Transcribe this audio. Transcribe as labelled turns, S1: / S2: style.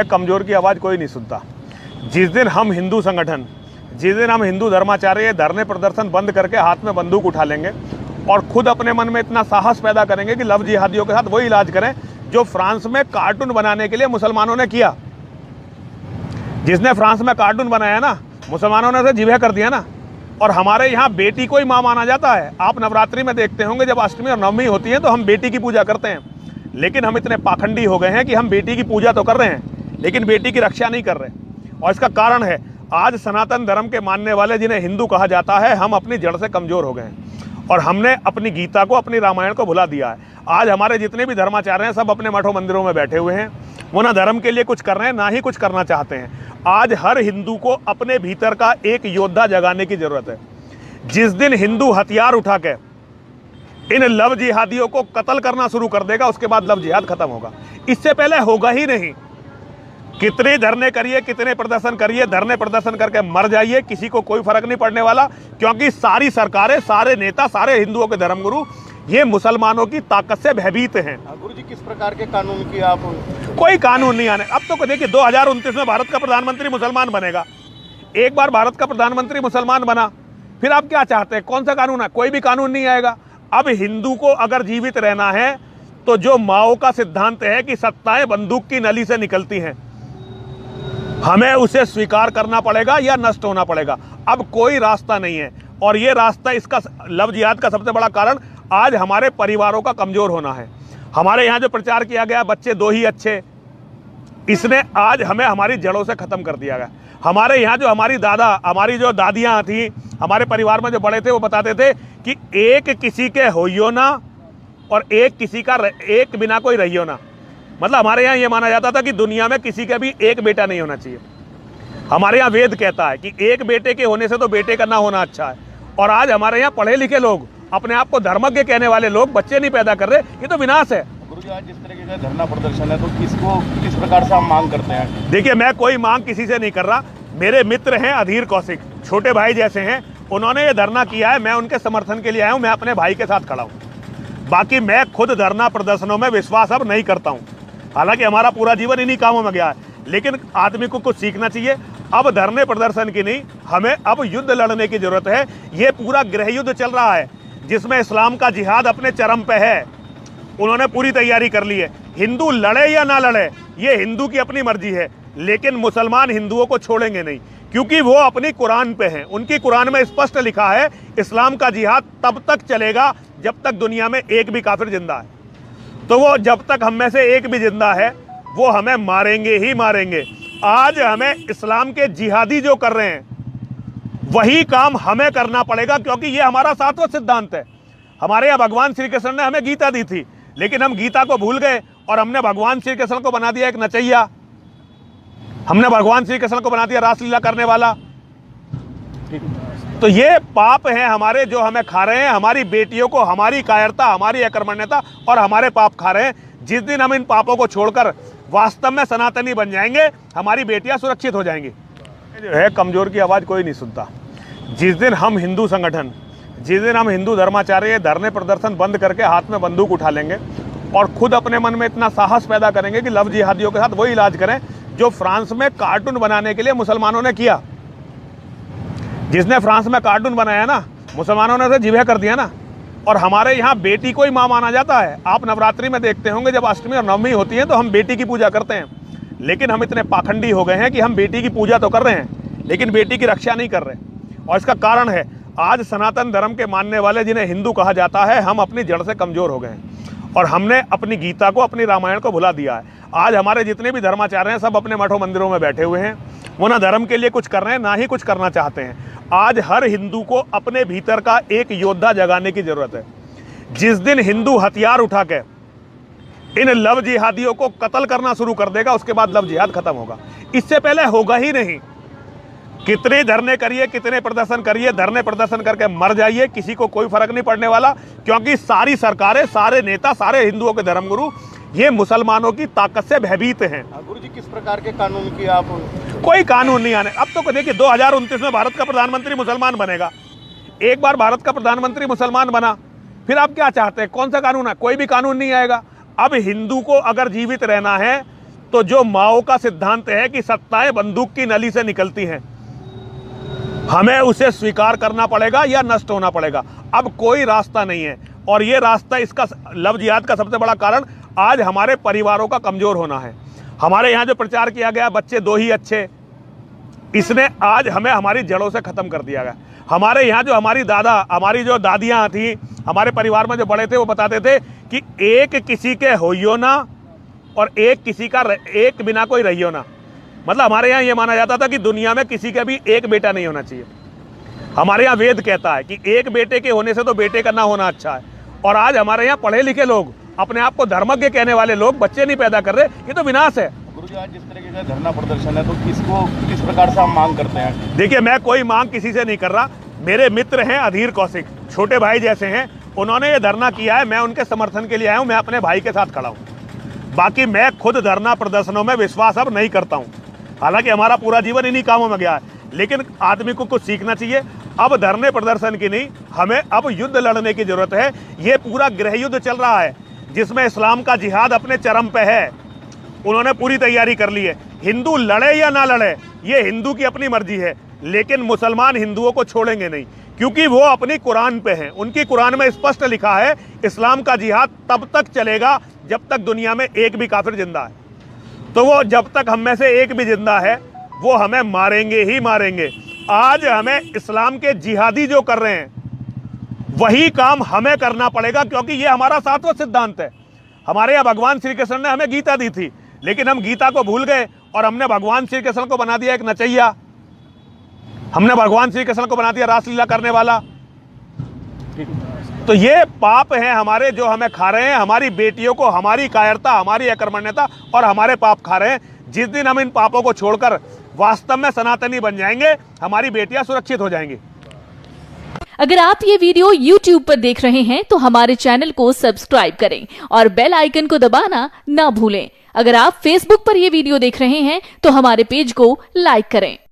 S1: कमजोर की आवाज़ कोई नहीं सुनता। जिस दिन हम हिंदू संगठन, जिस दिन हम हिंदू धर्माचार्य धरने प्रदर्शन बंद करके हाथ में बंदूक उठा लेंगे और खुद अपने मन में इतना साहस पैदा करेंगे कि लव जिहादियों के साथ वही इलाज करें जो फ्रांस में कार्टून बनाने के लिए मुसलमानों ने किया। जिसने फ्रांस में कार्टून बनाया ना, मुसलमानों ने उसे जिबह कर दिया ना। और हमारे यहाँ बेटी को ही माँ माना जाता है। आप नवरात्रि में देखते होंगे जब अष्टमी और नवमी होती है तो हम बेटी की पूजा करते हैं, लेकिन हम इतने पाखंडी हो गए हैं कि हम बेटी की पूजा तो कर रहे हैं लेकिन बेटी की रक्षा नहीं कर रहे। और इसका कारण है आज सनातन धर्म के मानने वाले जिन्हें हिंदू कहा जाता है, हम अपनी जड़ से कमजोर हो गए हैं और हमने अपनी गीता को, अपनी रामायण को भुला दिया है। आज हमारे जितने भी धर्माचार्य हैं सब अपने मठों मंदिरों में बैठे हुए हैं। वो ना धर्म के लिए कुछ कर रहे हैं ना ही कुछ करना चाहते हैं। आज हर हिंदू को अपने भीतर का एक योद्धा जगाने की जरूरत है। जिस दिन हिंदू हथियार उठा के इन लव जिहादियों को कत्ल करना शुरू कर देगा उसके बाद लव जिहाद खत्म होगा। इससे पहले होगा ही नहीं। कितने धरने करिए, कितने प्रदर्शन करिए, धरने प्रदर्शन करके मर जाइए, किसी को कोई फर्क नहीं पड़ने वाला, क्योंकि सारी सरकारें, सारे नेता, सारे हिंदुओं के धर्मगुरु ये मुसलमानों की ताकत से भयभीत हैं।
S2: गुरु जी, किस प्रकार के कानून की आप?
S1: कोई कानून नहीं आने। अब तो देखिए 2029 में भारत का प्रधानमंत्री मुसलमान बनेगा। एक बार भारत का प्रधानमंत्री मुसलमान बना, फिर आप क्या चाहते हैं? कौन सा कानून है? कोई भी कानून नहीं आएगा। अब हिंदू को अगर जीवित रहना है तो जो माओ का सिद्धांत है कि सत्ताएं बंदूक की नली से निकलती हैं, हमें उसे स्वीकार करना पड़ेगा या नष्ट होना पड़ेगा। अब कोई रास्ता नहीं है। और ये रास्ता, इसका लव जिहाद का सबसे बड़ा कारण आज हमारे परिवारों का कमजोर होना है। हमारे यहाँ जो प्रचार किया गया बच्चे दो ही अच्छे, इसने आज हमें हमारी जड़ों से खत्म कर दिया गया। हमारे यहाँ जो हमारी जो दादियाँ थी, हमारे परिवार में जो बड़े थे, वो बताते थे कि एक किसी के होइयो ना और एक किसी का एक बिना कोई रहियो ना। मतलब हमारे यहाँ ये माना जाता था कि दुनिया में किसी का भी एक बेटा नहीं होना चाहिए। हमारे यहाँ वेद कहता है कि एक बेटे के होने से तो बेटे का ना होना अच्छा है। और आज हमारे यहाँ पढ़े लिखे लोग, अपने आप को धर्मज्ञ कहने वाले लोग बच्चे नहीं पैदा कर रहे। ये तो विनाश है।
S2: गुरु जी, आज जिस तरीके का धरना प्रदर्शन है तो किस प्रकार से हम मांग करते हैं?
S1: देखिए, मैं कोई मांग किसी से नहीं कर रहा। मेरे मित्र हैं अधीर कौशिक, छोटे भाई जैसे हैं, उन्होंने ये धरना किया है, मैं उनके समर्थन के लिए आया हूँ। मैं अपने भाई के साथ खड़ा हूँ। बाकी मैं खुद धरना प्रदर्शनों में विश्वास अब नहीं करता हूँ। हालांकि हमारा पूरा जीवन इन्हीं कामों में गया है, लेकिन आदमी को कुछ सीखना चाहिए। अब धरने प्रदर्शन की नहीं, हमें अब युद्ध लड़ने की जरूरत है। ये पूरा गृह युद्ध चल रहा है जिसमें इस्लाम का जिहाद अपने चरम पे है। उन्होंने पूरी तैयारी कर ली है। हिंदू लड़े या ना लड़े ये हिंदू की अपनी मर्जी है, लेकिन मुसलमान हिंदुओं को छोड़ेंगे नहीं, क्योंकि वो अपनी कुरान पे हैं। उनकी कुरान में स्पष्ट लिखा है इस्लाम का जिहाद तब तक चलेगा जब तक दुनिया में एक भी काफिर जिंदा है। तो वो जब तक हम में से एक भी जिंदा है वो हमें मारेंगे ही मारेंगे। आज हमें इस्लाम के जिहादी जो कर रहे हैं वही काम हमें करना पड़ेगा, क्योंकि ये हमारा शाश्वत सिद्धांत है। हमारे यहाँ भगवान श्री कृष्ण ने हमें गीता दी थी, लेकिन हम गीता को भूल गए और हमने भगवान श्री कृष्ण को बना दिया एक नचैया। हमने भगवान श्री कृष्ण को बना दिया रासलीला करने वाला। तो ये पाप है हमारे जो हमें खा रहे हैं। हमारी बेटियों को हमारी कायरता, हमारी अकर्मण्यता और हमारे पाप खा रहे हैं। जिस दिन हम इन पापों को छोड़कर वास्तव में सनातनी बन जाएंगे, हमारी बेटियां सुरक्षित हो जाएंगी। जो है कमजोर की आवाज़ कोई नहीं सुनता। जिस दिन हम हिंदू संगठन, जिस दिन हम हिंदू धर्माचार्य धरने प्रदर्शन बंद करके हाथ में बंदूक उठा लेंगे और खुद अपने मन में इतना साहस पैदा करेंगे कि लव जिहादियों के साथ वही इलाज करें जो फ्रांस में कार्टून बनाने के लिए मुसलमानों ने किया। जिसने फ्रांस में कार्टून बनाया ना, मुसलमानों ने उसे जिबह कर दिया ना। और हमारे यहाँ बेटी को ही माँ माना जाता है। आप नवरात्रि में देखते होंगे जब अष्टमी और नवमी होती है तो हम बेटी की पूजा करते हैं, लेकिन हम इतने पाखंडी हो गए हैं कि हम बेटी की पूजा तो कर रहे हैं लेकिन बेटी की रक्षा नहीं कर रहे। और इसका कारण है आज सनातन धर्म के मानने वाले जिन्हें हिंदू कहा जाता है, हम अपनी जड़ से कमजोर हो गए हैं और हमने अपनी गीता को, अपनी रामायण को भुला दिया है। आज हमारे जितने भी धर्माचार्य हैं सब अपने मठों मंदिरों में बैठे हुए हैं। वो ना धर्म के लिए कुछ कर रहे हैं ना ही कुछ करना चाहते हैं। आज हर हिंदू को अपने भीतर का एक योद्धा जगाने की जरूरत है। जिस दिन हिंदू हथियार उठा के इन लव जिहादियों को कत्ल करना शुरू कर देगा उसके बाद लव जिहाद खत्म होगा। इससे पहले होगा ही नहीं। कितने धरने करिए, कितने प्रदर्शन करिए, धरने प्रदर्शन करके मर जाइए, किसी को कोई फर्क नहीं पड़ने वाला, क्योंकि सारी सरकारें, सारे नेता, सारे हिंदुओं के धर्मगुरु ये मुसलमानों की ताकत से भयभीत हैं।
S2: गुरु जी, किस प्रकार के कानून की आप?
S1: कोई कानून नहीं आने। अब तो देखिए 2029 में भारत का प्रधानमंत्री मुसलमान बनेगा। एक बार भारत का प्रधानमंत्री मुसलमान बना, फिर आप क्या चाहते हैं? कौन सा कानून है? कोई भी कानून नहीं आएगा। अब हिंदू को अगर जीवित रहना है तो जो माओ का सिद्धांत है कि सत्ताएं बंदूक की नली से निकलती हैं, हमें उसे स्वीकार करना पड़ेगा या नष्ट होना पड़ेगा। अब कोई रास्ता नहीं है। और ये रास्ता, इसका लव जिहाद का सबसे बड़ा कारण आज हमारे परिवारों का कमजोर होना है। हमारे यहाँ जो प्रचार किया गया बच्चे दो ही अच्छे, इसने आज हमें हमारी जड़ों से खत्म कर दिया गया। हमारे यहाँ जो हमारी जो दादियाँ थी, हमारे परिवार में जो बड़े थे, वो बताते थे कि एक किसी के होइयो ना और एक किसी का एक बिना कोई रहियो ना। मतलब हमारे यहाँ ये माना जाता था कि दुनिया में किसी का भी एक बेटा नहीं होना चाहिए। हमारे यहाँ वेद कहता है कि एक बेटे के होने से तो बेटे का ना होना अच्छा है। और आज हमारे यहाँ पढ़े लिखे लोग, अपने आप को धर्मज्ञ कहने वाले लोग बच्चे नहीं पैदा कर रहे। ये तो विनाश है।
S2: गुरुजी, आज जिस तरीके का धरना प्रदर्शन है तो किस प्रकार से हम मांग करते हैं?
S1: देखिए, मैं कोई मांग किसी से नहीं कर रहा। मेरे मित्र हैं अधीर कौशिक, छोटे भाई जैसे हैं, उन्होंने ये धरना किया है, मैं उनके समर्थन के लिए आया हूँ। मैं अपने भाई के साथ खड़ा हूँ। बाकी मैं खुद धरना प्रदर्शनों में विश्वास अब नहीं करता हूँ। हालांकि हमारा पूरा जीवन इन्हीं कामों में गया है, लेकिन आदमी को कुछ सीखना चाहिए। अब धरने प्रदर्शन की नहीं, हमें अब युद्ध लड़ने की जरूरत है। ये पूरा गृह युद्ध चल रहा है जिसमें इस्लाम का जिहाद अपने चरम पे है। उन्होंने पूरी तैयारी कर ली है। हिंदू लड़े या ना लड़े, ये हिंदू की अपनी मर्जी है, लेकिन मुसलमान हिंदुओं को छोड़ेंगे नहीं, क्योंकि वो अपनी कुरान पे हैं। उनकी कुरान में स्पष्ट लिखा है, इस्लाम का जिहाद तब तक चलेगा जब तक दुनिया में एक भी काफिर जिंदा है। तो वो जब तक हम में से एक भी जिंदा है, वो हमें मारेंगे ही मारेंगे। आज हमें इस्लाम के जिहादी जो कर रहे हैं, वही काम हमें करना पड़ेगा, क्योंकि ये हमारा शाश्वत सिद्धांत है। हमारे यहाँ भगवान श्री कृष्ण ने हमें गीता दी थी, लेकिन हम गीता को भूल गए और हमने भगवान श्री कृष्ण को बना दिया एक नचैया। हमने भगवान श्री कृष्ण को बना दिया रासलीला करने वाला। तो ये पाप हैं हमारे, जो हमें खा रहे हैं। हमारी बेटियों को हमारी कायरता, हमारी अकर्मण्यता और हमारे पाप खा रहे हैं। जिस दिन हम इन पापों को छोड़कर वास्तव में सनातनी बन जाएंगे, हमारी बेटियां सुरक्षित हो जाएंगी।
S3: अगर आप ये वीडियो YouTube पर देख रहे हैं तो हमारे चैनल को सब्सक्राइब करें और बेल आइकन को दबाना ना भूलें। अगर आप Facebook पर ये वीडियो देख रहे हैं तो हमारे पेज को लाइक करें।